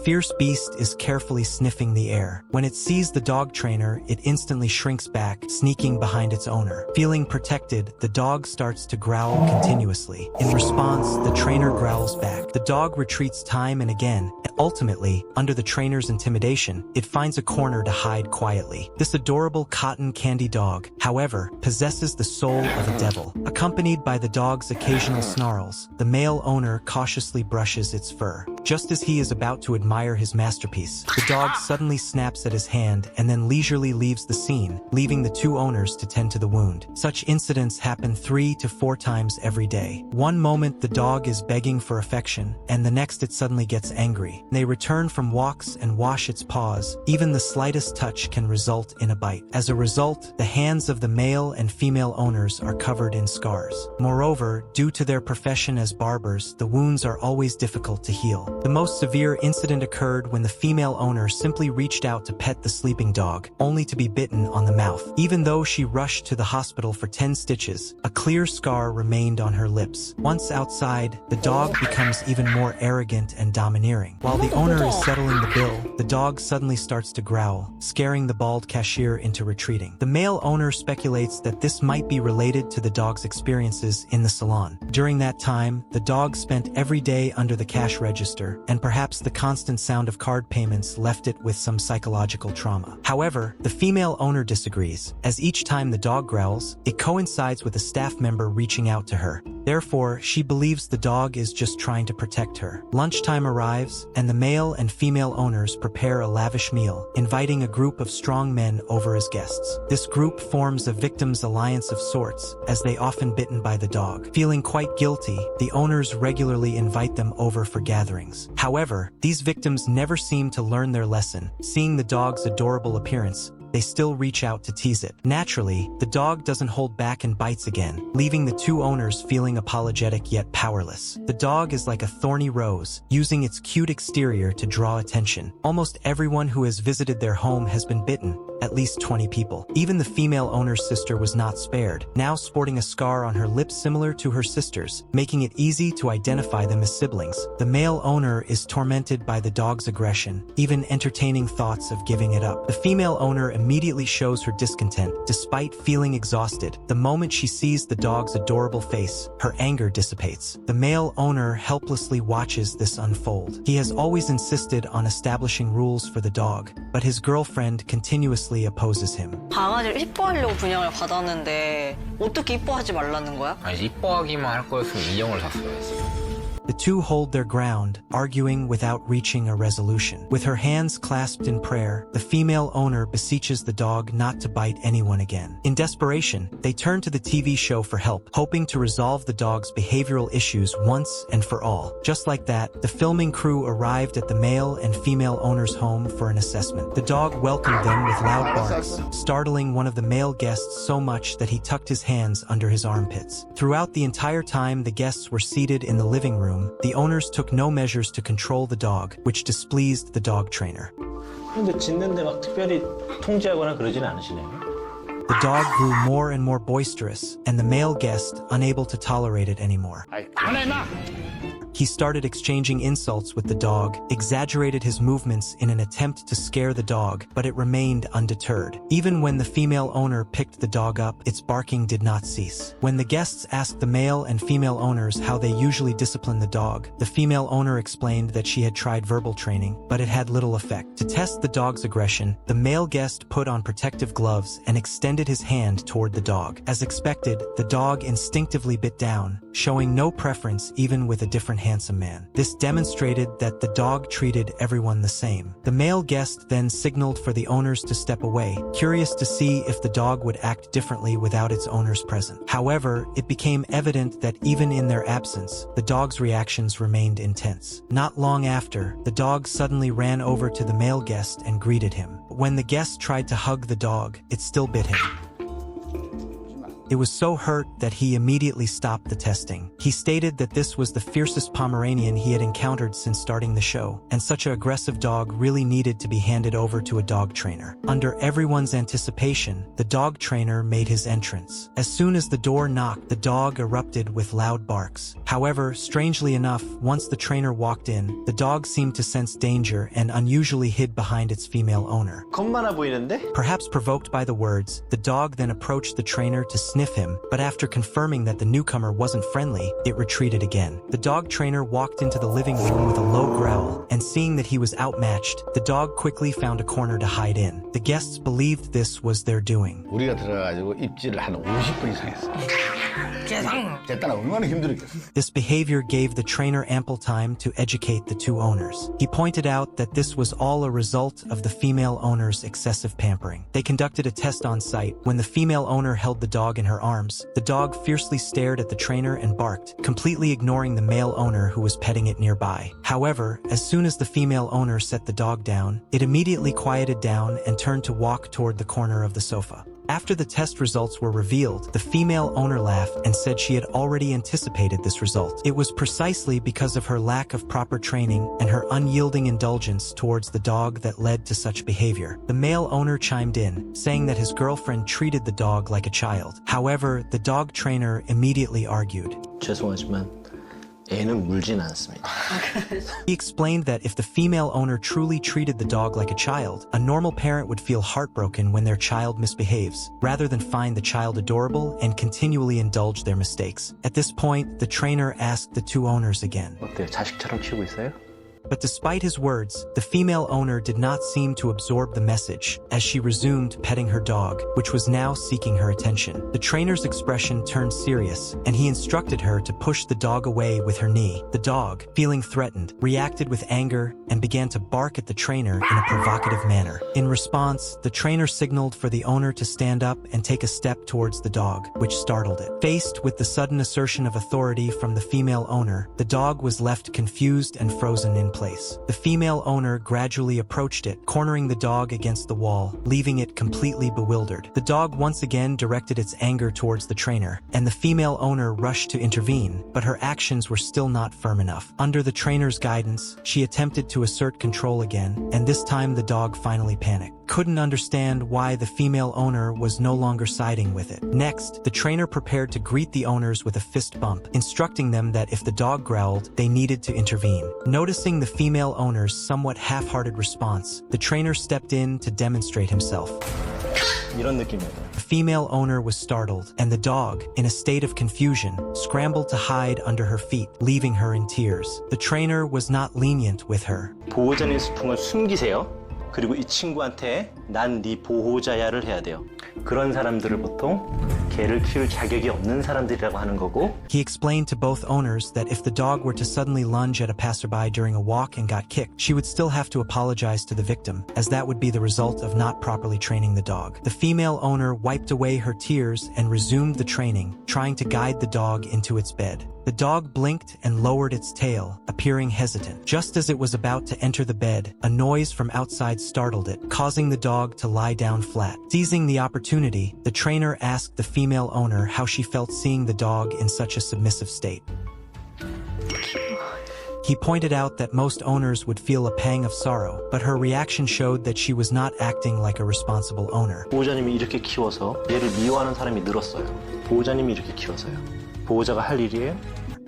fierce beast is carefully sniffing the air. When it sees the dog trainer, it instantly shrinks back, sneaking behind its owner. Feeling protected, the dog starts to growl continuously. In response, the trainer growls back. The dog retreats time and again, and ultimately, under the trainer's intimidation, it finds a corner to hide quietly. This adorable cotton candy dog, however, possesses the soul of a devil. Accompanied by the dog's occasional snarls, the male owner cautiously brushes its fur. Just as he is about to admire his masterpiece, the dog suddenly snaps at his hand and then leisurely leaves the scene, leaving the two owners to tend to the wound. Such incidents happen 3 to 4 times every day. One moment the dog is begging for affection, and the next it suddenly gets angry. They return from walks and wash its paws. Even the slightest touch can result in a bite. As a result, the hands of the male and female owners are covered in scars. Moreover, due to their profession as barbers, the wounds are always difficult to heal. The most severe incident occurred when the female owner simply reached out to pet the sleeping dog, only to be bitten on the mouth. Even though she rushed to the hospital for 10 stitches, a clear scar remained on her lips. Once outside, the dog becomes even more arrogant and domineering. While the owner is settling the bill, the dog suddenly starts to growl, scaring the bald cashier into retreating. The male owner speculates that this might be related to the dog's experiences in the salon. During that time, the dog spent every day under the cash register, and perhaps the constant sound of card payments left it with some psychological trauma. However, the female owner disagrees, as each time the dog growls, it coincides with a staff member reaching out to her. Therefore, she believes the dog is just trying to protect her. Lunchtime arrives, and the male and female owners prepare a lavish meal, inviting a group of strong men over as guests. This group forms a victims' alliance of sorts, as they often bitten by the dog. Feeling quite guilty, the owners regularly invite them over for gatherings. However, these victims never seem to learn their lesson. Seeing the dog's adorable appearance, they still reach out to tease it. Naturally, the dog doesn't hold back and bites again, leaving the two owners feeling apologetic yet powerless. The dog is like a thorny rose, using its cute exterior to draw attention. Almost everyone who has visited their home has been bitten, at least 20 people. Even the female owner's sister was not spared, now sporting a scar on her lips similar to her sister's, making it easy to identify them as siblings. The male owner is tormented by the dog's aggression, even entertaining thoughts of giving it up. The female owner immediately shows her discontent, despite feeling exhausted. The moment she sees the dog's adorable face, her anger dissipates. The male owner helplessly watches this unfold. He has always insisted on establishing rules for the dog, but his girlfriend continuously opposes him. 강아지를 이뻐하려고 분양을 받았는데 어떻게 이뻐하지 말라는 거야? 아니 이뻐하기만 할 거였으면 인형을 샀어야지. The two hold their ground, arguing without reaching a resolution. With her hands clasped in prayer, the female owner beseeches the dog not to bite anyone again. In desperation, they turn to the TV show for help, hoping to resolve the dog's behavioral issues once and for all. Just like that, the filming crew arrived at the male and female owner's home for an assessment. The dog welcomed them with loud barks, startling one of the male guests so much that he tucked his hands under his armpits. Throughout the entire time the guests were seated in the living room, the owners took no measures to control the dog, which displeased the dog trainer. 근데 짖는데 막 특별히 통제하거나 그러진 않으시네요. The dog grew more and more boisterous, and the male guest, unable to tolerate it anymore. He started exchanging insults with the dog, exaggerated his movements in an attempt to scare the dog, but it remained undeterred. Even when the female owner picked the dog up, its barking did not cease. When the guests asked the male and female owners how they usually discipline the dog, the female owner explained that she had tried verbal training, but it had little effect. To test the dog's aggression, the male guest put on protective gloves and extended his hand toward the dog. As expected, the dog instinctively bit down, showing no preference even with a different handsome man. This demonstrated that the dog treated everyone the same. The male guest then signaled for the owners to step away, curious to see if the dog would act differently without its owners present. However, it became evident that even in their absence, the dog's reactions remained intense. Not long after, the dog suddenly ran over to the male guest and greeted him. When the guest tried to hug the dog, it still bit him. It was so hurt that he immediately stopped the testing. He stated that this was the fiercest Pomeranian he had encountered since starting the show, and such an aggressive dog really needed to be handed over to a dog trainer. Under everyone's anticipation, the dog trainer made his entrance. As soon as the door knocked, the dog erupted with loud barks. However, strangely enough, once the trainer walked in, the dog seemed to sense danger and unusually hid behind its female owner. 겁 많아 보이는데? Perhaps provoked by the words, the dog then approached the trainer to sniff him, but after confirming that the newcomer wasn't friendly, it retreated again. The dog trainer walked into the living room with a low growl, and seeing that he was outmatched, the dog quickly found a corner to hide in. The guests believed this was their doing. 우리가 들어가가지고 입질을 한 50분 이상 했어. 쟤 따라 얼마나 힘들었겠어. This behavior gave the trainer ample time to educate the two owners. He pointed out that this was all a result of the female owner's excessive pampering. They conducted a test on site. When the female owner held the dog in her arms, the dog fiercely stared at the trainer and barked, completely ignoring the male owner who was petting it nearby. However, as soon as the female owner set the dog down, it immediately quieted down and turned to walk toward the corner of the sofa. After the test results were revealed, the female owner laughed and said she had already anticipated this result. It was precisely because of her lack of proper training and her unyielding indulgence towards the dog that led to such behavior. The male owner chimed in, saying that his girlfriend treated the dog like a child. However, the dog trainer immediately argued. 죄송하지만 애는 물진 않습니다. He explained that if the female owner truly treated the dog like a child, a normal parent would feel heartbroken when their child misbehaves, rather than find the child adorable and continually indulge their mistakes. At this point, the trainer asked the two owners again. 어때요? 자식처럼 키우고 있어요? But despite his words, the female owner did not seem to absorb the message, as she resumed petting her dog, which was now seeking her attention. The trainer's expression turned serious, and he instructed her to push the dog away with her knee. The dog, feeling threatened, reacted with anger and began to bark at the trainer in a provocative manner. In response, the trainer signaled for the owner to stand up and take a step towards the dog, which startled it. Faced with the sudden assertion of authority from the female owner, the dog was left confused and frozen in place. The female owner gradually approached it, cornering the dog against the wall, leaving it completely bewildered. The dog once again directed its anger towards the trainer, and the female owner rushed to intervene, but her actions were still not firm enough. Under the trainer's guidance, she attempted to assert control again, and this time the dog finally panicked. Couldn't understand why the female owner was no longer siding with it. Next, the trainer prepared to greet the owners with a fist bump, instructing them that if the dog growled, they needed to intervene. Noticing the female owner's somewhat half-hearted response, the trainer stepped in to demonstrate himself. 이런 느낌이에요. The female owner was startled, and the dog, in a state of confusion, scrambled to hide under her feet, leaving her in tears. The trainer was not lenient with her. 보호자님 수풍을 숨기세요. 그리고 이 친구한테 난 네 보호자야를 해야 돼요. 그런 사람들을 보통 개를 키울 자격이 없는 사람들이라고 하는 거고. He explained to both owners that if the dog were to suddenly lunge at a passerby during a walk and got kicked, she would still have to apologize to the victim, as that would be the result of not properly training the dog. The female owner wiped away her tears and resumed the training, trying to guide the dog into its bed. The dog blinked and lowered its tail, appearing hesitant. Just as it was about to enter the bed, a noise from outside startled it, causing the dog to lie down flat. Seizing the opportunity, the trainer asked the female owner how she felt seeing the dog in such a submissive state. He pointed out that most owners would feel a pang of sorrow, but her reaction showed that she was not acting like a responsible owner. 보호자님이 이렇게 키워서 얘를 미워하는 사람이 늘었어요. 보호자님이 이렇게 키워서요. 보호자가 할 일이에요?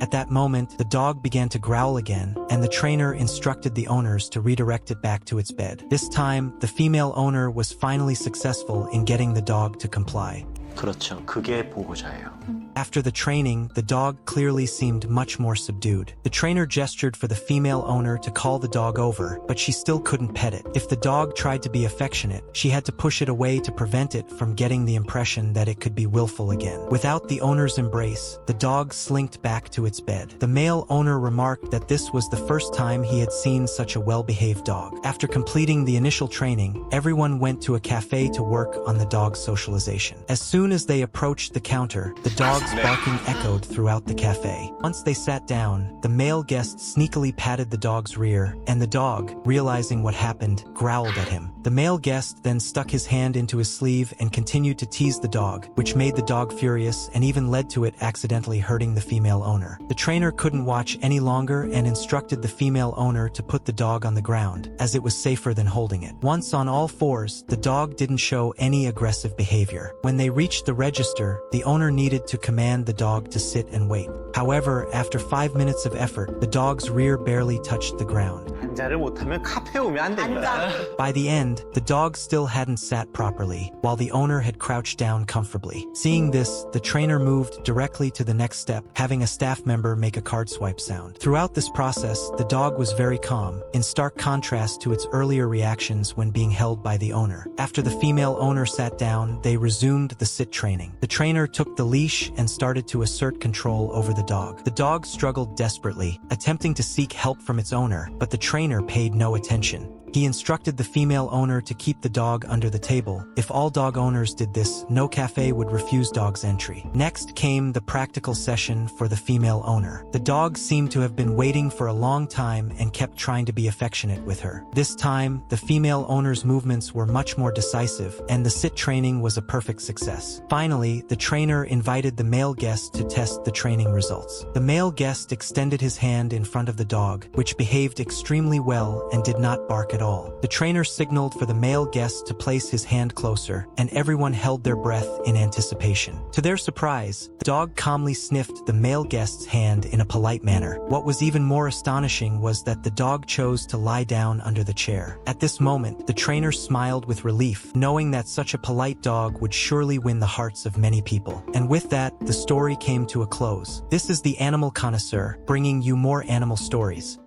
At that moment, the dog began to growl again, and the trainer instructed the owners to redirect it back to its bed. This time, the female owner was finally successful in getting the dog to comply. 그렇죠. 그게 보호자예요. After the training, the dog clearly seemed much more subdued. The trainer gestured for the female owner to call the dog over, but she still couldn't pet it. If the dog tried to be affectionate, she had to push it away to prevent it from getting the impression that it could be willful again. Without the owner's embrace, the dog slinked back to its bed. The male owner remarked that this was the first time he had seen such a well-behaved dog. After completing the initial training, everyone went to a cafe to work on the dog's socialization. As soon as they approached the counter, the dog's barking echoed throughout the cafe. Once they sat down, the male guest sneakily patted the dog's rear, and the dog, realizing what happened, growled at him. The male guest then stuck his hand into his sleeve and continued to tease the dog, which made the dog furious and even led to it accidentally hurting the female owner. The trainer couldn't watch any longer and instructed the female owner to put the dog on the ground, as it was safer than holding it. Once on all fours, the dog didn't show any aggressive behavior. When they reached the register, the owner needed to command the dog to sit and wait. However, after 5 minutes of effort, the dog's rear barely touched the ground. 한자를 못하면 카페 오면 안 됩니다. By the end, the dog still hadn't sat properly, while the owner had crouched down comfortably. Seeing this, the trainer moved directly to the next step, having a staff member make a card swipe sound. Throughout this process, the dog was very calm, in stark contrast to its earlier reactions when being held by the owner. After the female owner sat down, they resumed the sit training. The trainer took the leash and started to assert control over the dog. The dog struggled desperately, attempting to seek help from its owner, but the trainer paid no attention. He instructed the female owner to keep the dog under the table. If all dog owners did this, no cafe would refuse dogs entry. Next came the practical session for the female owner. The dog seemed to have been waiting for a long time and kept trying to be affectionate with her. This time, the female owner's movements were much more decisive, and the sit training was a perfect success. Finally, the trainer invited the male guest to test the training results. The male guest extended his hand in front of the dog, which behaved extremely well and did not bark at all. The trainer signaled for the male guest to place his hand closer, and everyone held their breath in anticipation. To their surprise, the dog calmly sniffed the male guest's hand in a polite manner. What was even more astonishing was that the dog chose to lie down under the chair. At this moment, the trainer smiled with relief, knowing that such a polite dog would surely win the hearts of many people. And with that, the story came to a close. This is the Animal Connoisseur, bringing you more animal stories.